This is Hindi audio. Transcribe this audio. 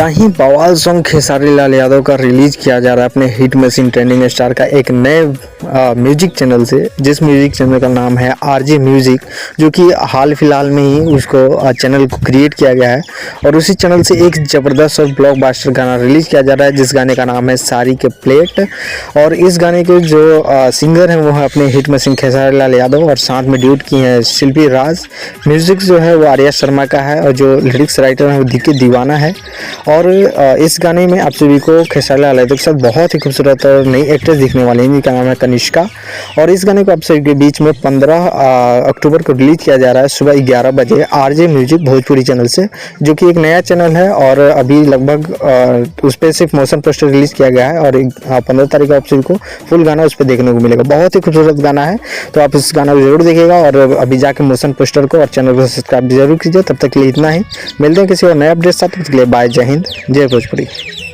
ही बवाल सॉन्ग खेसारी लाल यादव का रिलीज किया जा रहा है अपने हिट मशीन ट्रेंडिंग स्टार का एक नए म्यूजिक चैनल से, जिस म्यूजिक चैनल का नाम है आरजे म्यूजिक, जो कि हाल फिलहाल में ही उसको चैनल को क्रिएट किया गया है। और उसी चैनल से एक ज़बरदस्त और ब्लॉकबस्टर गाना रिलीज किया जा रहा है, जिस गाने का नाम है सारी के प्लेट। और इस गाने के जो सिंगर हैं वो है अपने हिट मशीन खेसारी लाल यादव, और साथ में ड्यूट की हैं शिल्पी राज। म्यूजिक जो है वो आर्या शर्मा का है, और जो लिरिक्स राइटर है वो DK दीवाना है। और इस गाने में आप सभी को खेसारी लाल यादव के साथ बहुत ही खूबसूरत और नई एक्ट्रेस दिखने वाली है, जिनका नाम है कनिष्का। और इस गाने को आप सभी के बीच में 15 अक्टूबर को रिलीज किया जा रहा है सुबह 11 बजे आरजे म्यूजिक भोजपुरी चैनल से, जो कि एक नया चैनल है। और अभी लगभग उस पर सिर्फ मोशन पोस्टर रिलीज किया गया है, और 15 तारीख को आप सभी को फुल गाना उस पर देखने को मिलेगा। बहुत ही खूबसूरत गाना है, तो आप इस गाना को जरूर देखिएगा। और अभी जाके मोशन पोस्टर को और चैनल को सब्सक्राइब जरूर कीजिए। तब तक के लिए इतना ही, मिलते हैं किसी और नए अपडेट साथ। तब तक के लिए बाय, जय हिंद, जय भोजपुरी।